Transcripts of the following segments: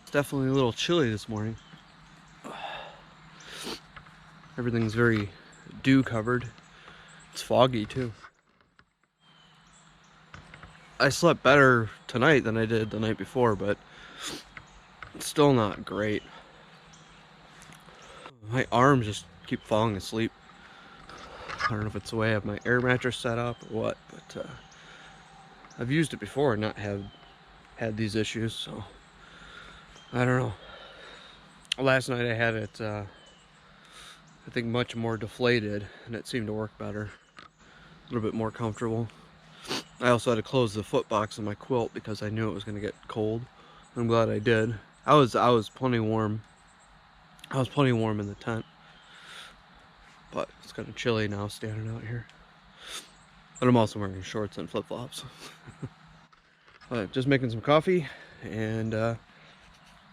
It's definitely a little chilly this morning. Everything's very dew covered. It's foggy too. I slept better tonight than I did the night before, but it's still not great. My arms just keep falling asleep. I don't know if it's the way I have my air mattress set up or what, but I've used it before and not had these issues, so I don't know. Last night I had it, I think much more deflated, and it seemed to work better. A little bit more comfortable. I also had to close the foot box of my quilt because I knew it was going to get cold. I'm glad I did. I was plenty warm. I was plenty warm in the tent, but it's kind of chilly now standing out here. But I'm also wearing shorts and flip-flops. But just making some coffee, and I'm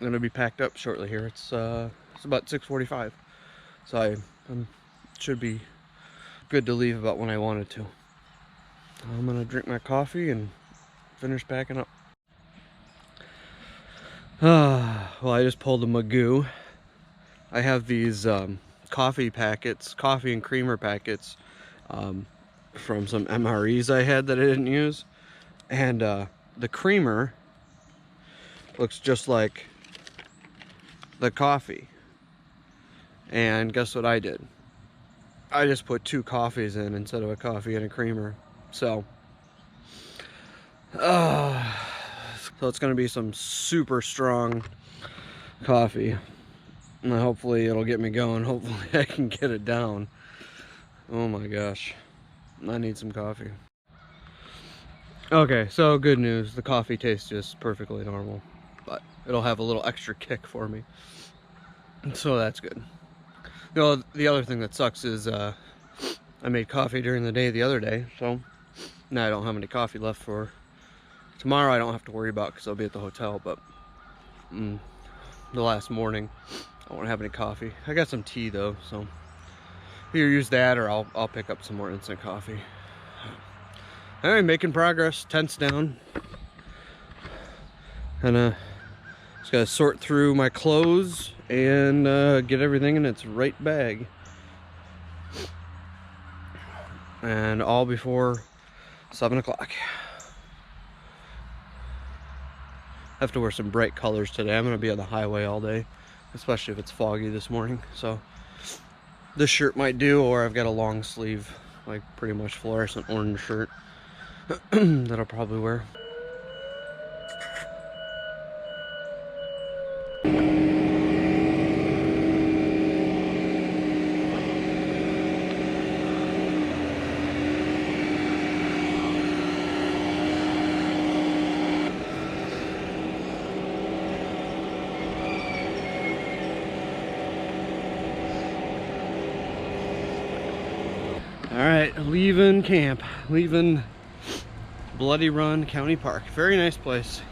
gonna be packed up shortly here. It's about 6:45, so I should be good to leave about when I wanted to. I'm gonna drink my coffee and finish packing up. Well, I just pulled a Magoo. I have these coffee packets, coffee and creamer packets from some MREs I had that I didn't use, and the creamer looks just like the coffee. And guess what I did? I just put 2 coffees in instead of a coffee and a creamer. So it's gonna be some super strong coffee. And hopefully it'll get me going. Hopefully I can get it down. Oh my gosh, I need some coffee. Okay, so good news. The coffee tastes just perfectly normal, but it'll have a little extra kick for me. So that's good. You know, the other thing that sucks is I made coffee during the day the other day, so now I don't have any coffee left for tomorrow. I don't have to worry about because I'll be at the hotel, but the last morning I won't have any coffee. I got some tea though, so either use that or I'll pick up some more instant coffee. Anyway, making progress. Tent's down. And just gotta sort through my clothes and get everything in its right bag. And all before 7 o'clock. I have to wear some bright colors today. I'm gonna be on the highway all day, especially if it's foggy this morning. So this shirt might do, or I've got a long sleeve, like pretty much fluorescent orange shirt that I'll probably wear. All right, leaving camp, leaving Bloody Run County Park. Very nice place.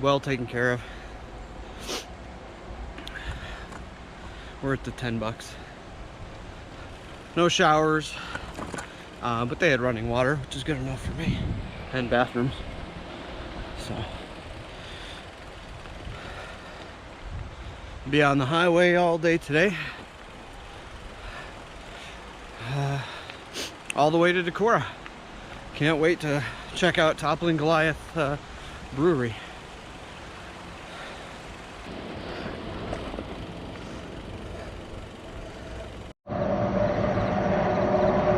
Well taken care of. We're at the $10. No showers, but they had running water, which is good enough for me, and bathrooms. So, be on the highway all day today. All the way to Decorah. Can't wait to check out Toppling Goliath Brewery.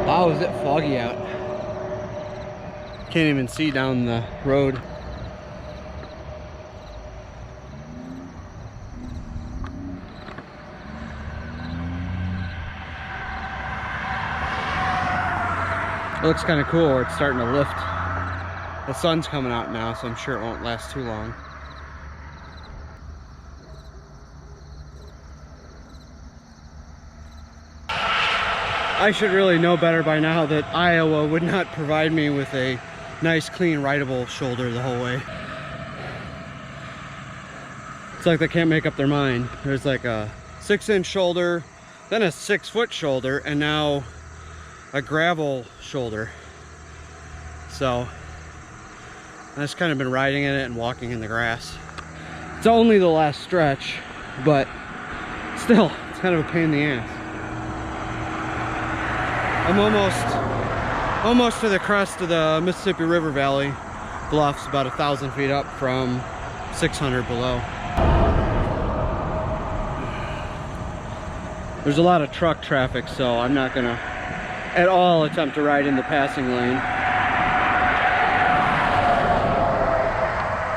Wow, is it foggy out? Can't even see down the road. It looks kind of cool where it's starting to lift. The sun's coming out now, so I'm sure it won't last too long. I should really know better by now that Iowa would not provide me with a nice, clean, rideable shoulder the whole way. It's like they can't make up their mind. There's like a 6-inch shoulder, then a 6-foot shoulder, and now a gravel shoulder. So I've just kind of been riding in it and walking in the grass. It's only the last stretch, but still, it's kind of a pain in the ass. I'm almost to the crest of the Mississippi River Valley. Bluff's about 1,000 feet up from 600 below. There's a lot of truck traffic, so I'm not gonna at all attempt to ride in the passing lane.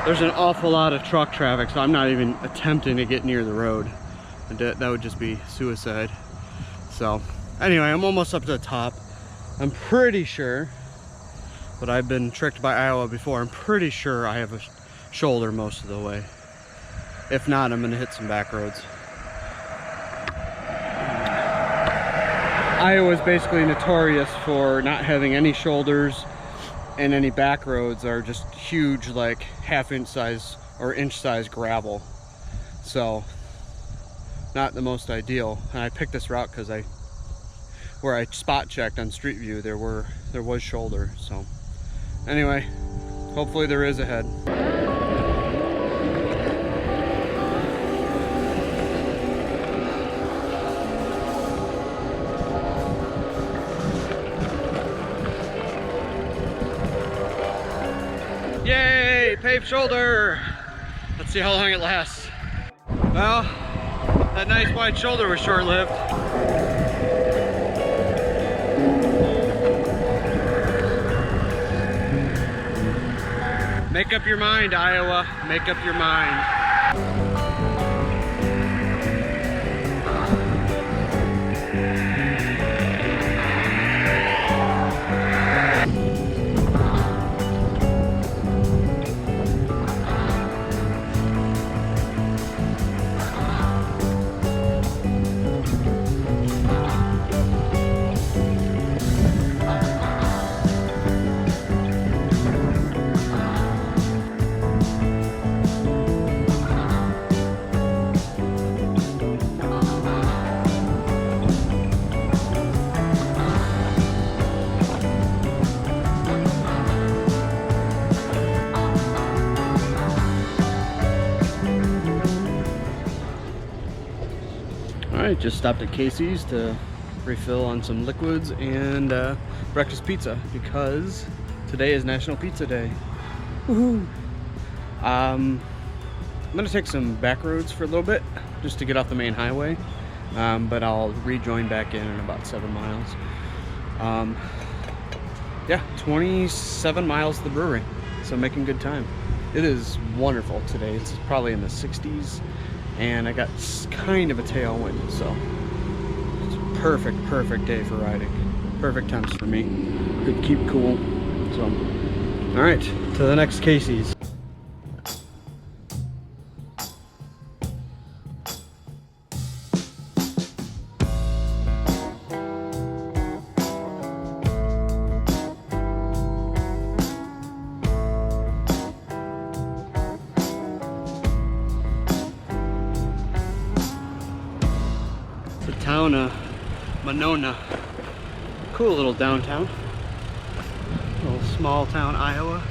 There's an awful lot of truck traffic, so I'm not even attempting to get near the road. That would just be suicide. So anyway, I'm almost up to the top. I'm pretty sure, but I've been tricked by Iowa before, I'm pretty sure I have a shoulder most of the way. If not, I'm gonna hit some back roads. Iowa is basically notorious for not having any shoulders, and any back roads are just huge, like half-inch size or inch size gravel. So not the most ideal. And I picked this route because where I spot checked on Street View, there was shoulder. So anyway, hopefully there is ahead. Yay, paved shoulder. Let's see how long it lasts. Well, that nice wide shoulder was short-lived. Make up your mind, Iowa. Make up your mind. Alright, just stopped at Casey's to refill on some liquids and breakfast pizza because today is National Pizza Day. Woohoo! I'm gonna take some back roads for a little bit just to get off the main highway, but I'll rejoin back in about 7 miles. Yeah, 27 miles to the brewery, so making good time. It is wonderful today. It's probably in the 60s, and I got kind of a tailwind, so it's a perfect day for riding. Perfect temps for me. Could keep cool. So, all right, to the next Casey's. The town of Monona. Cool little downtown. Little small town, Iowa.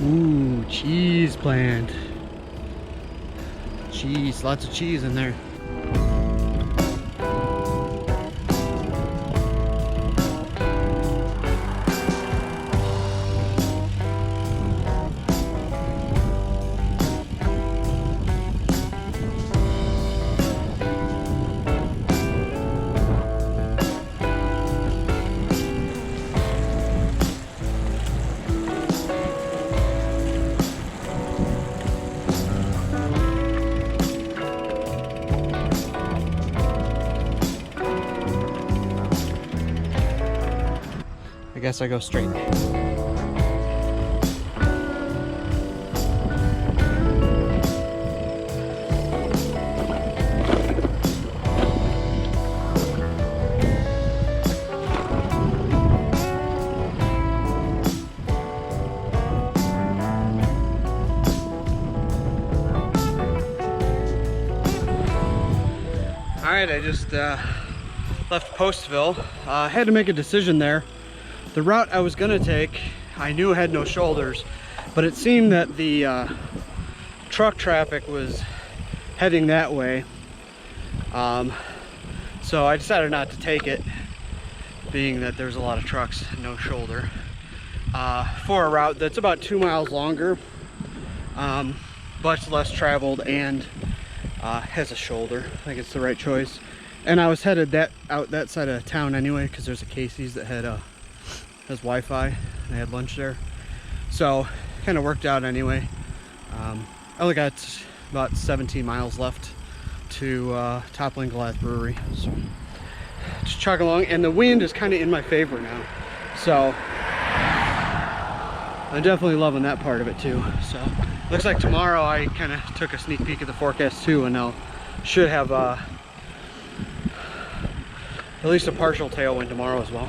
Ooh, cheese plant. Cheese, lots of cheese in there. I guess I go straight. I just left Postville. I had to make a decision there. The route I was gonna take, I knew had no shoulders, but it seemed that the truck traffic was heading that way. So I decided not to take it, being that there's a lot of trucks, no shoulder. For a route that's about 2 miles longer, much less traveled, and has a shoulder. I think it's the right choice. And I was headed out that side of town anyway, because there's a Casey's that has Wi-Fi. I had lunch there, so kind of worked out anyway. I only got about 17 miles left to Toppling Goliath Brewery, so just chugging along, and the wind is kind of in my favor now, so I'm definitely loving that part of it too. So looks like tomorrow, I kind of took a sneak peek at the forecast too, and I should have at least a partial tailwind tomorrow as well.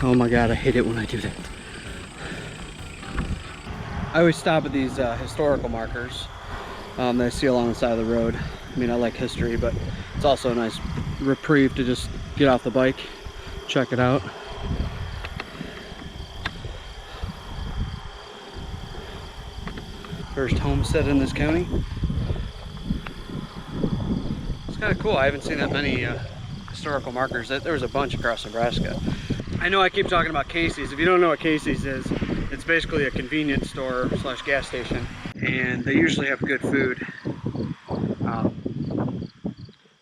Oh my god, I hate it when I do that. I always stop at these historical markers that I see along the side of the road. I mean, I like history, but it's also a nice reprieve to just get off the bike, check it out. First homestead in this county. It's kind of cool. I haven't seen that many historical markers. There was a bunch across Nebraska. I know I keep talking about Casey's. If you don't know what Casey's is, it's basically a convenience store / gas station, and they usually have good food.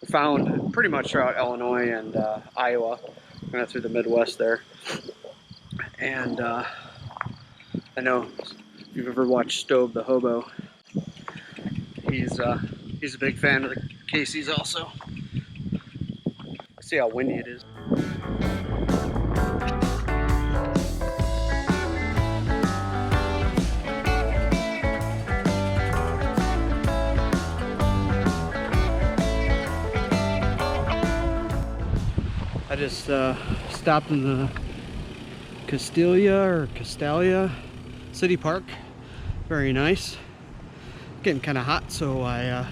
Found pretty much throughout Illinois and Iowa, kind of through the Midwest there. And I know if you've ever watched Stove the Hobo, he's a big fan of the Casey's also. See how windy it is. I just stopped in the Castalia City Park. Very nice. Getting kind of hot, so I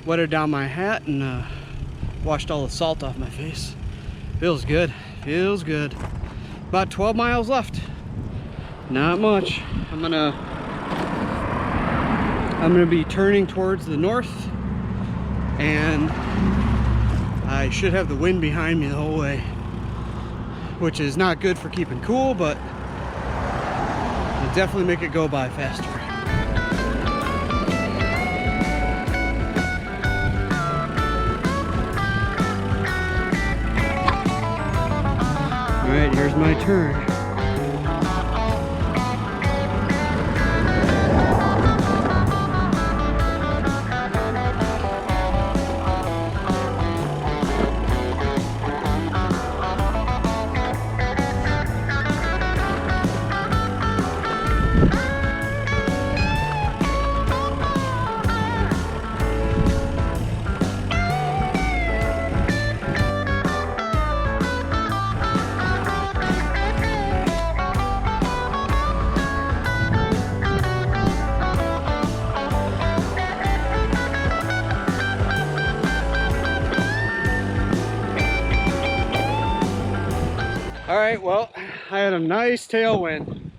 wetted down my hat and washed all the salt off my face. Feels good. Feels good. About 12 miles left. Not much. I'm gonna be turning towards the north, and I should have the wind behind me the whole way, which is not good for keeping cool, but it'll definitely make it go by faster. All right, here's my turn. Alright, well, I had a nice tailwind.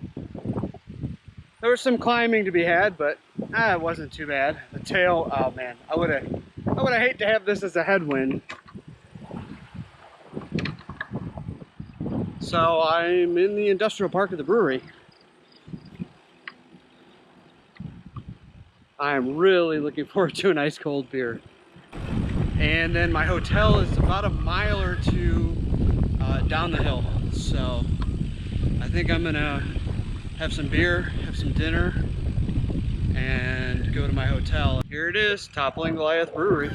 There was some climbing to be had, but it wasn't too bad. The tail, oh man, I would have hated to have this as a headwind. So I'm in the industrial park of the brewery. I'm really looking forward to an ice cold beer. And then my hotel is about a mile or two down the hill. So I think I'm gonna have some beer, have some dinner, and go to my hotel. Here it is, Toppling Goliath Brewery.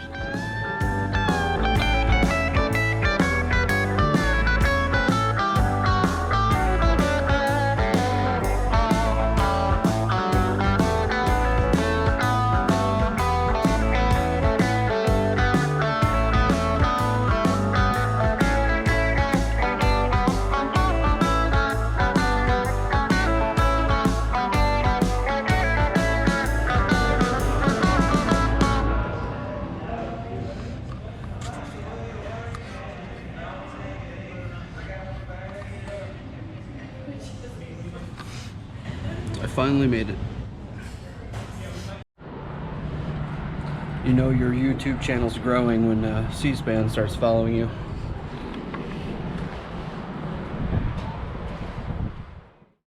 I finally made it. You know your YouTube channel's growing when C-SPAN starts following you.